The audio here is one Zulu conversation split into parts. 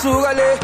Súgale.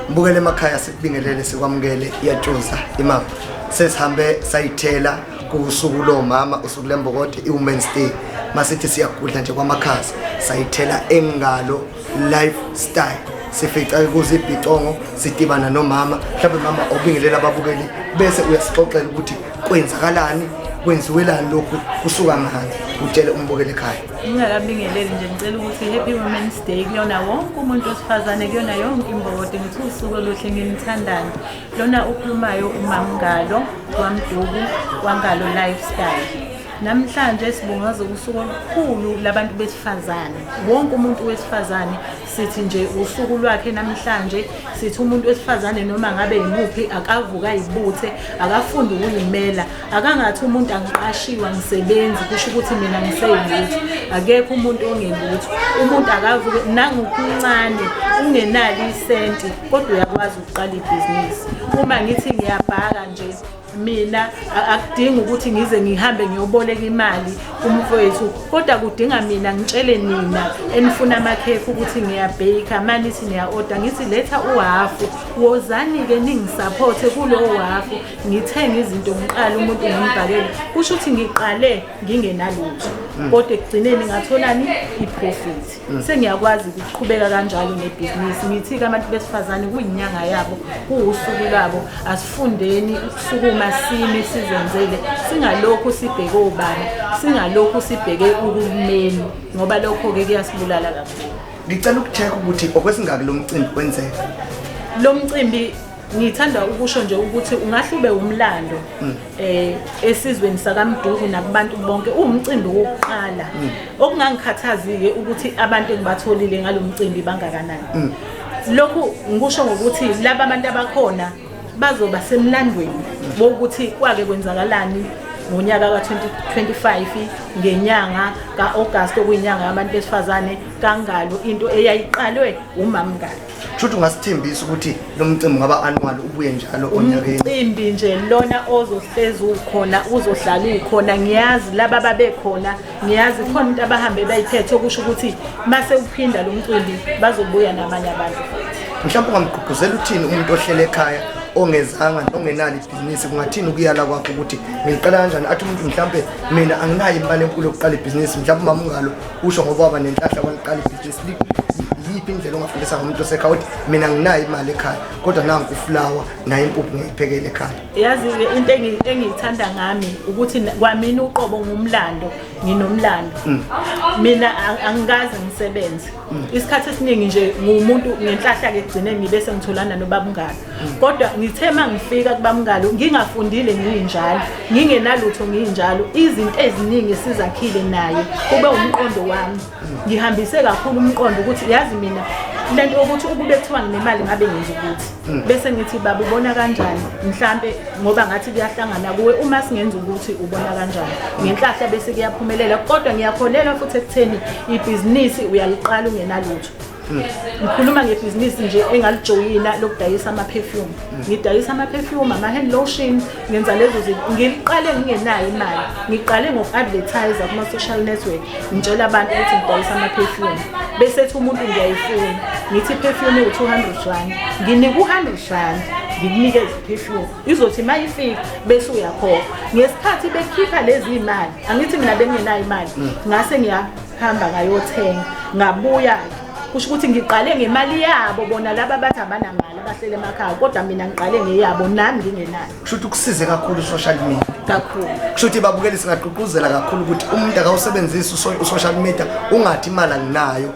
Mbukele emakhaya sikubingelele sikwamukele iyatshuza imama sesihambe sayithela kusuku lo mama usuku lembokode iWomen's Day masithi siyagudla nje kwamakhazi sayithela engalo lifestyle sifica kuze ibhicongo sidibana nomama mhlawumbe mama obingelela ababukeli bese uyasixoxela ukuthi kwenzakalani kwenziwelani lokhu kusuka ngani utshele umbukele ekhaya. Ngingakabingeleli nje ngicela ukuthi happy Women's Day kuyona wonke umuntu wesifazane kuyona yonke imbokode ngithi usuku oluhle nginithandana lona ukhulumayo uMamngalo kwaMduku kwangalo lifestyle. Namhlanje sibungaza usuku olukhulu labantu besifazane wonke umuntu wesifazane sithi nje usuku lwakhe namhlanje sithi umuntu wesifazane noma ngabe yimuphi akavuka izibuthe akafunda ukuyimela akangathi umuntu angiqashiwa ngisebenzi kusho ukuthi mina ngiseyilutho akekho umuntu ongelutho umuntu akavuke nangokuncane ungenali isenti kodwa uyakwazi ukuqala ibhizinisi uma ngithi ngiyabhaka nje mina akudingi ukuthi ngize ngihambe ngiyoboleka imali kumfowethu kodwa kudinga mina ngitshele nina enifuna amakhekhe ukuthi ngiyabheka manje nithi niya order ngithi letha uhafu wozani ke ningisupport kulo uhafu ngithenga izinto ngiqala umuntu ngimbhakele kusho ukuthi ngiqale ngingenalutho kodwa ekugcineni ngatholani iprofit sengiyakwazi ukuqhubeka kanjalo nebhizinisi ngithi ke abantu besifazane kuyinyanga yabo kuusuku labo asifundeni ukusukuma sini sizenzele singalokho sibheke obani singalokho sibheke uhulumeni ngoba lokho ke kuyasibulala kakhulu. Ngicela ukucheck ukuthi okwesingaki lo mcimbi kwenzeka. Lo mcimbi ngithanda ukusho nje ukuthi ungahlube umlando esizweni sakaMduku nakubantu bonke umcimbi wokuqala okungangikhathazi ke ukuthi abantu engibatholile ngalomcimbi bangakanani. Lokhu ngikusho ngokuthi laba abantu abakhona bazoba semlandweni wokuthi kwake kwenzakalani ngonyaka ka2025 ngenyanga kaAugust okuyinyanga yabantu besifazane kangalo into eyayiqalwe uMamngalo. Futhi ungasithembisa ukuthi lo mcimbi ngaba annual ubuye njalo onyakeni. Umcimbi nje lona ozohlezi ukhona uzohlala ukhona ngiyazi laba babekhona ngiyazi khona umuntu abahambe bayiphethe okusho ukuthi mase uphinda lo mcimbi bazobuya nabanye abantu. Mhlawumbe ungamgqugquzela uthini umuntu ohlele ekhaya ongezanga ongenali ibhizinisi kungathini ukuyala kwakho ukuthi ngiqala kanjani athi umuntu mhlawumbe mina anginayo imali enkulu yokuqala ibhizinisi mhlawumbe uMamngalo usho ngoba waba nenhlahla kwaniqala ibhizinisi yiphi indlela ongafundisa ngomuntu osekhaya ukuthi mina nginayo imali ekhaya kodwa nangu uflower nayo impuphu ngiyiphekele ekhaya. Yazi into engiyithanda ngami ukuthi kwamina uqobo ngumlando nginomlando mina angikaze ngisebenze isikhathi esiningi nje ngumuntu ngenhlahla ke egcine ngibese ngitholana noBabungalo kodwa ngithe mangifika kuBabungalo ngingafundile ngiyinjalo ngingenalutho ngiyinjalo izinto eziningi sizakhile naye kube umqondo wami ngihambise kakhulu umqondo ukuthi yazi mina lento ukuthi ukube kuthiwa nginemali ngabe ngenza ukuthi bese ngithi baba ubona kanjani mhlambe ngoba ngathi kuyahlangana kuwe uma singenza ukuthi ubona kanjani ngenhlahla bese kuyaphumelela kodwa ngiyakholelwa futhi ekutheni ibhizinisi uyaliqala ungenalutho. Ngikhuluma ngebhizinisi nje engalijoyina lokudayisa ama-perfume ngidayisa ama-perfume ama-hand lotion ngenza lezo zinto ngiqale ngingenayo imali ngiqale ngoku-advertise kuma-social network ngitshela abantu ukuthi ngidayisa ama-perfume bese ethi umuntu ngiyayifuna ngithi i-perfume u200 rand nginika u100 rand ngikunikeze i-perfume izothi mayifika bese uyakhokha ngesikhathi bekhipha lezi imali angithi mina bengenayo imali ngase ngiyahamba ngayothenga ngabuya kusho ukuthi ngiqale ngemali yabo bona laba bathi abanamali abahlele emakhaya kodwa mina ngiqale ngeyabo nami ngingenayo. Kusho ukuthi kusize kakhulu social media kakhulu. Kusho ukuthi babukeli singagqugquzela kakhulu ukuthi umuntu akawusebenzisa social media ungathi imali anginayo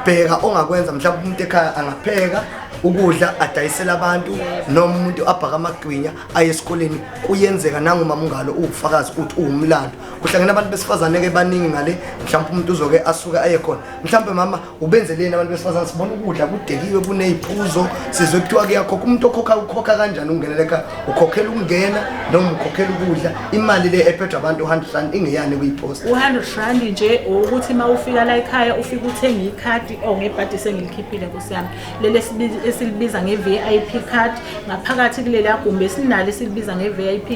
bheka ongakwenza mhlawumbe umuntu ekhaya angapheka ukudla adayisela abantu noma umuntu abhaka amagwinya aye esikoleni kuyenzeka nangumama ungalo ubufakazi uthi uwumlando kuhlangene abantu besifazane ke baningi ngale mhlawumbe umuntu uzoke asuka aye khona mhlawumbe mama ubenzeleni abantu besifazane sibona ukudla kudekiwe kuneziphuzo sizwe kuthiwa kuyakhokha umuntu ukhokha kanjani ungeneleka ukhokhela ukungena noma ukhokhela ukudla imali le ephethwe abantu 100 rand ingeyane kuyipost 100 rand nje ukuthi mawufika la ekhaya ufika uthenga ikhadi ngebhadi sengilikhiphile kusiyami lele esilibiza nge-VIP card ngaphakathi kulela gumbi esinalo esilibiza nge-VIP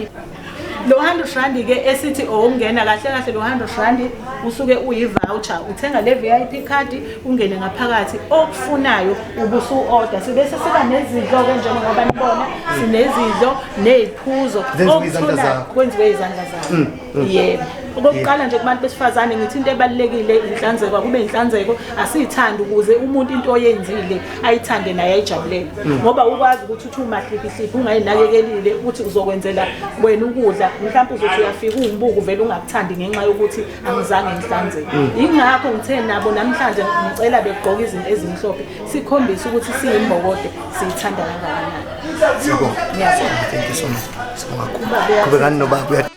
lo 100 rand ke esithi ungena kahle kahle lo 100 rand usuke uyi-voucher uthenga le VIP card ungene ngaphakathi okufunayo ubusu order sibese siba nezidlo ke njengoba nibona sinezidlo neziphuzo kwenziwe izandla zakho yebo okokuqala nje kubantu besifazane ngithi into ebalekile inhlanzeko kube inhlanzeko asiyithanda ukuze umuntu into oyenzile ayithande naye ayijabulele ngoba ukwazi ukuthi uthi umahlikihliphi ungayinakekelile ukuthi uzokwenzela wena ukudla mhlawumbe uzothi uyafika umbuko vele ungakuthandi ngenxa yokuthi angizange ngihlanzeke ingakho ngithe nabo namhlanje ngicela begqoke izinto ezimhlophe sikhombisa ukuthi siyimbokode siyithanda kangakanani sibonga ngiyabonga thank you so much sibonga kube kani nobaba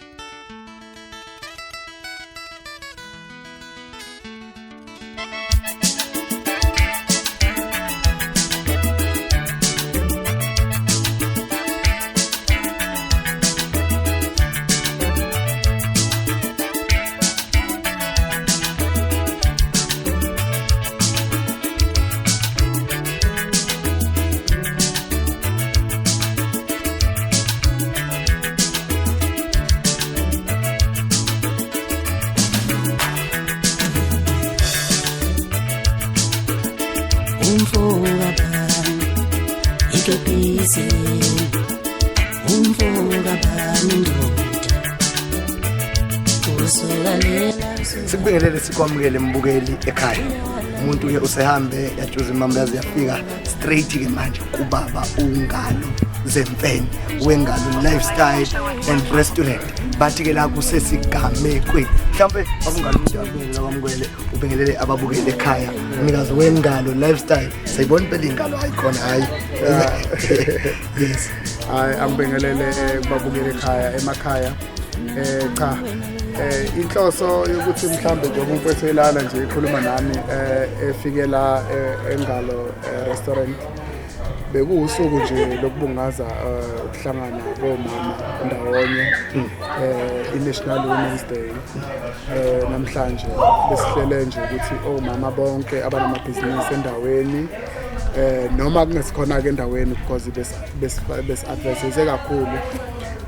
Sikubingelele sikwamukele mbukeli ekhaya umuntu ke usehambe yatshuza imamba yazi yafika straight ke manje kubaba ungalo zemfene wengalo lifestyle and restaurant bathi ke la kusesigamekwe mhlawumbe abungalo umuntu abingelela kwamukele ubingelele ababukele ekhaya umnikazi wengalo lifestyle sayibona impela ingalo ayikhona hayi yes hayi angibingelele babukele ekhaya emakhaya cha inhloso yokuthi mhlambe nje umuntu eselala nje ikhuluma nami efikela engalo restaurant bekuusuku nje lokubungaza ukuhlangana bomama ndawonye iNational Women's Day namhlanje besihlele nje ukuthi omama bonke abanamabhizinisi endaweni noma kungesikhona ke endaweni because bes-advertise kakhulu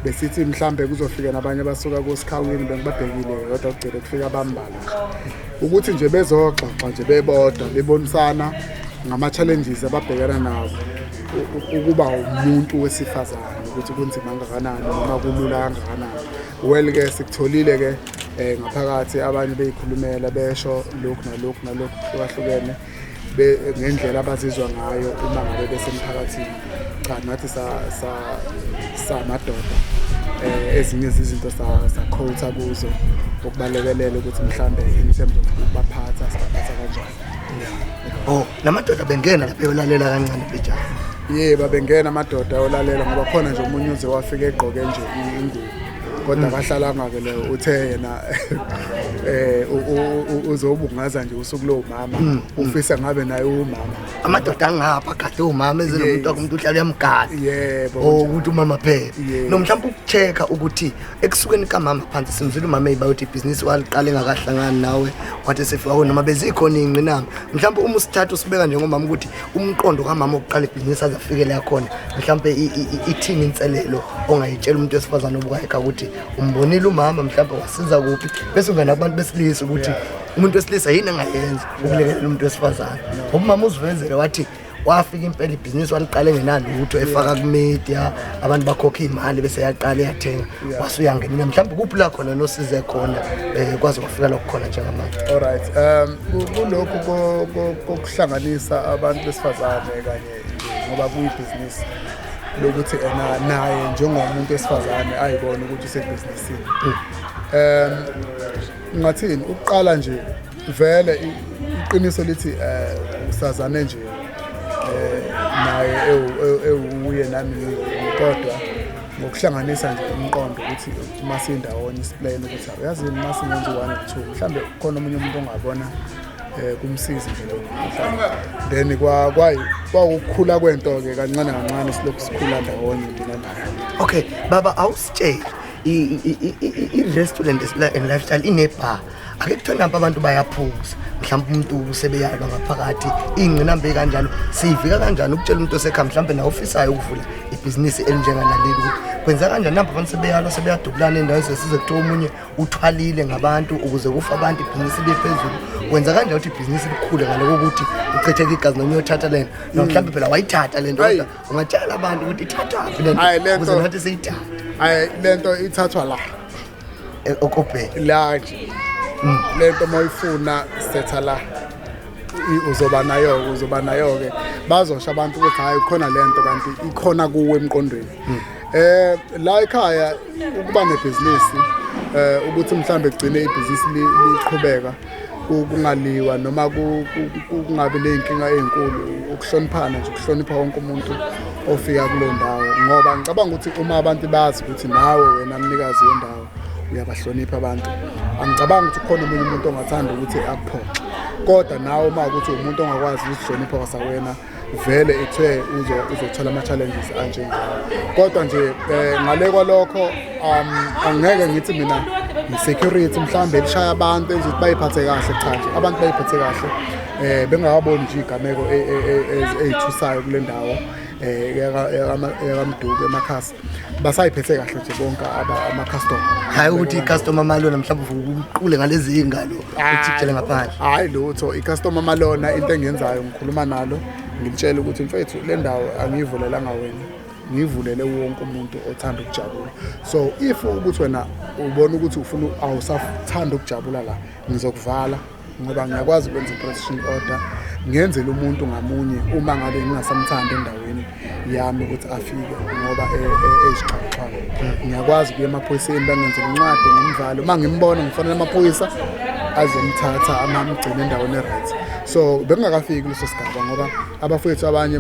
besithi mhlambe kuzofika nabanye abasuka kuSikhawini bengibabhekile kodwa ugcile kufika bambala ukuthi nje bezoxoxa nje bebodwa bebonisana ngama-challenges ababhekana nawo ukuba umuntu wesifazane ukuthi kunzima kangakanani noma kulula kangakanani well-ke sikutholile ke ngaphakathi abanye beyikhulumela besho lokhu nalokhu kwahlukene ngendlela abazizwa ngayo uma ngabe besemphakathini cha nathi samadoda ezinye izinto sa-quota kuzo ukubalekelela ukuthi mhlambe in terms of ukubaphatha sibaphatha kanjani namadoda bengena lapha yolalela kancane bejana yebo bengena amadoda yolalela ngoba khona nje umunye uze wafika egqoke nje ingubo kodwa kahlalanga-ke leyo uthe yena uzobungaza nje usuku lo mama ufisa ngabe naye umama amadoda angapha kade umama ezenomuntu akumuntu uhlala yamgada yebo ukuthi umama phela no mhlawumbe ukuchecka ukuthi ekusukeni kamama phansi simzile umama eyibayoti ibhizinisi waliqala engakahlangani nawe wathi sefika noma bezikhona ingqinamba mhlawumbe uma usithatha usibeka njengomama ukuthi umqondo kamama oqala ibhizinisi azafikele yakhona mhlawumbe ithini inselelo ongayitshela umuntu wesifazane obukaeka ukuthi umbonile umama mhlawumbe wasiza kuphi bese ungana abantu besilisa ukuthi umuntu wesilisa yini angayenza ukulekelela umuntu wesifazane umama uzivezele wathi wafika impela ibhizinisi waliqala engenalo ukuthi efaka kumedia abantu bakhokha imali bese yaqala yathenga wasuyangena mhlawumbe kuphi la khona nosize khona kwazi ukufika lokho khona njengamanje alright kulokho kokuhlanganisa abantu besifazane kanye ngoba kuyibhizinisi lokuthi naye njengomuntu wesifazane ayibona ukuthi usebhizinisini ngathini ukuqala nje vele iqiniso lithi usazane nje naye ewuye nami kodwa ngokuhlanganisa nje umqondo ukuthi masindawonye isiplan ukuthi uyazini masingenza 1 or 2 mhlambe khona omunye umuntu ongabona kumsizi nje lo mhlawumbe then kwakukhula kwento ke kancane kancane silokhu sikhula ndawonye mina naye. Okay baba awusitshela i-restaurant and lifestyle ine-bar ake kuthiwa namba abantu bayaphuza mhlawumbe umuntu sebeyalwa ngaphakathi ingqinambe kanjalo siyivika kanjani ukutshela umuntu osekhaya mhlawumbe na ofisayo ukuvula ibhizinisi elinjenganaleli ukuthi kwenza kanjani namba abantu sebeyalwa sebeyadubulana endaweni sesize kuthiwa omunye uthwalile ngabantu ukuze kufa abantu ibhizinisi liye phezulu wenza kanjani ukuthi ibhizinisi likhule ngaloko ukuthi uchitheke igazi noma uyothatha lento noma mhlawumbe phela wayithatha lento kodwa ungatshela abantu ukuthi ithathwa lento ukuze nathi siyithatha. Lento ithathwa la okobheka la nje lento moyifuna setha la uzoba nayo ke bazosho abantu ukuthi hayi khona lento kanti ikhona kuwe emqondweni. La ekhaya ukuba nebhizinisi ukuthi mhlambe kugcine ibhizinisi liqhubeka kungaliwa noma kungabe leyinkinga ezinkulu ukuhloniphana nje ukuhlonipha wonke umuntu ofika kulo ndawo ngoba ngicabanga ukuthi uma abantu bazi ukuthi nawe wena mnikazi wendawo uyabahlonipha abantu angicabanga ukuthi khona umuntu ongathanda ukuthi akuphoxe kodwa nawe uma ukuthi umuntu ongakwazi ukuhlonipha kwasawena vele ethe uzothola ama challenges anjengayo kodwa nje ngale kwalokho angeke ngithi mina security mhlambe elishaya abantu ukuthi bayiphathe kahle cha nje abantu bayiphathe kahle bengakaboni nje igameko ezithusayo kule ndawo yakamduku emakhasi basayiphethe kahle nje bonke ama-customer hayi ukuthi i-customer malona mhlawumbe uqule ngalezi ingalo uthijele ngaphandle hayi lutho i-customer malona into engiyenzayo ngikhuluma nalo ngimtshela ukuthi mfethu le ndawo angiyivulelanga wena ngivulele wonke umuntu othanda ukujabula so if ukuthi wena ubona ukuthi ufuna awusathanda ukujabula la ngizokuvala ngoba ngiyakwazi ukwenza i-protection order ngenzele umuntu ngamunye uma ngabe ngingasamthanda endaweni yami ukuthi afike ngoba ezixhaxhaxha ngiyakwazi kuye emaphoyiseni bangenzele incwadi ngimvalo uma ngimbona ngifanele amaphoyisa azomthatha amamgcina endaweni e-right so bengakafiki leso sigaba ngoba abafowethu abanye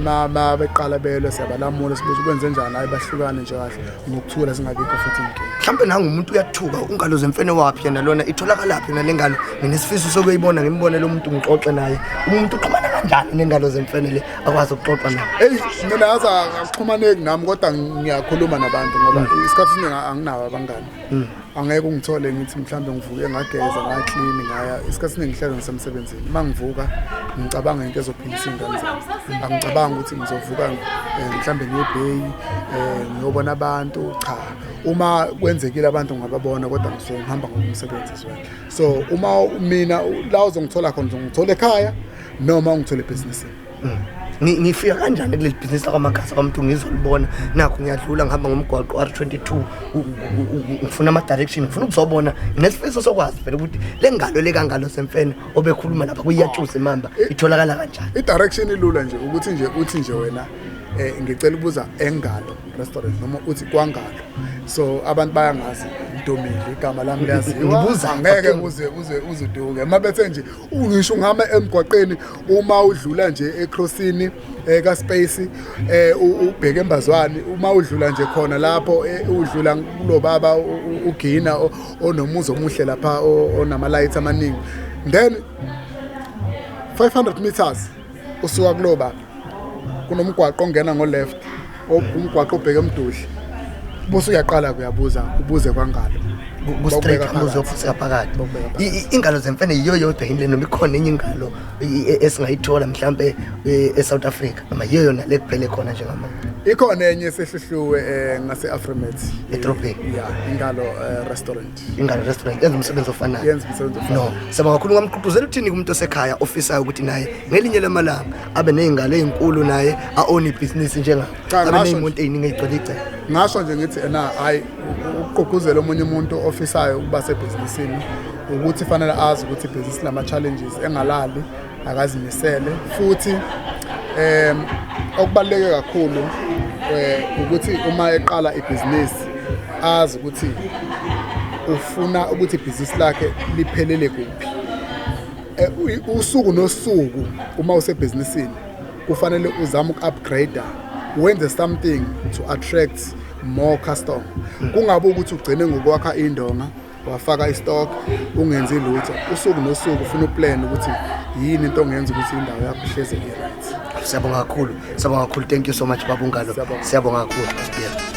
beqala belwe siyabalamula sibuza ukwenze njani hayi bahlukane nje kahle ngokuthula singabikho futhi inkinga mhlawumbe nangu umuntu uyathuka ungalo zemfene wapi yena lona itholakalapi na lengalo nginesifiso sokuyibona ngimbone lo muntu ngixoxe naye umuntu uxhumana kanjani nengalo zemfene le akwazi ukuxoxa naye mina yazi akuxhumaneki nami kodwa ngiyakhuluma nabantu ngoba isikhathi esiningi anginawo abangani angeke ungithole ngithi mhlambe ngivuke ngageza ngaclean ngaya isikhathi esiningi ngihlala ngisemsebenzini uma ngivuka ngicabanga into ezophilisa ingane zami angicabanga ukuthi ngizovuka mhlambe ngebay ngiyobona abantu cha uma kwenzekile abantu ngababona kodwa ngihamba ngokumsebenzi wami so uma mina la uzongithola khona ngithola ekhaya noma ungithola ebusinessini ngifika kanjani kuleli business lakwaMakhasa kwamuntu ngizolibona nakho ngiyadlula ngihamba ngomgwaqo R22 ngifuna ama direction ngifuna ukuzobona nesifiso sokwazi phela ukuthi lengalo lekangalo semfene obekhuluma lapha kuyatshuza imamba itholakala kanjani i-direction ilula nje ukuthi nje uthi nje wena ngicela ubuza engalo restaurant noma uthi kwangalo so abantu bayangazi Ntomile igama lami liyaziwa ngibuza ngeke uzuduke mabethe nje ungisho ungama emgwaqeni uma udlula nje ecrossini ka space ubheke embazwani uma udlula nje khona lapho udlula kulo baba ugina onomuzo omuhle lapha onama lights amaningi then 500 meters usuka kulo baba kunomgwaqo ongena ngo left umgwaqo ubheke emdudli bose uyaqala kuyabuza ubuze kwangalo ku-straight umbuzo ofisa phakathi ingalo zemfene yiyo yodwa yini noma ikhona enye ingalo esingayithola mhlambe eSouth Africa noma yiyo yona le kuphele khona njengamanje ikhona enye esehluhluwe ngase-Afrimat edrobheni ingalo restaurant yenza umsebenzi ofanayo no saba kakhulu ngamqhuquzela uthini kumuntu osekhaya ofisayo ukuthi naye ngelinye lamalanga abe nezingalo ezinkulu naye a-own ibhizinisi njengabo abe nezimonto eziningi ezigcwele icele ngasho nje ngithi hayi uqhuquzela omunye umuntu ofisayo ukuba sebhizinisini ukuthi fanele azi ukuthi ibhizinisi lama-challenges engalali akazimisele futhi okubaluleke kakhulu ukuthi uma eqala ibhizinisi azi ukuthi ufuna ukuthi ibhizinisi lakhe liphelele kuphi usuku nosuku uma usebhizinisini kufanele uzame uku-upgrade wenze something to attract more customer. Kungabe ukuthi ugcine ngokwakha indonga wafaka istock ungenzi lutho usuku nosuku ufuna uplan ukuthi yini into ongenza ukuthi indawo yakho ihleze right. Siyabonga kakhulu, thank you so much Baba Ungalo, siyabonga kakhulu.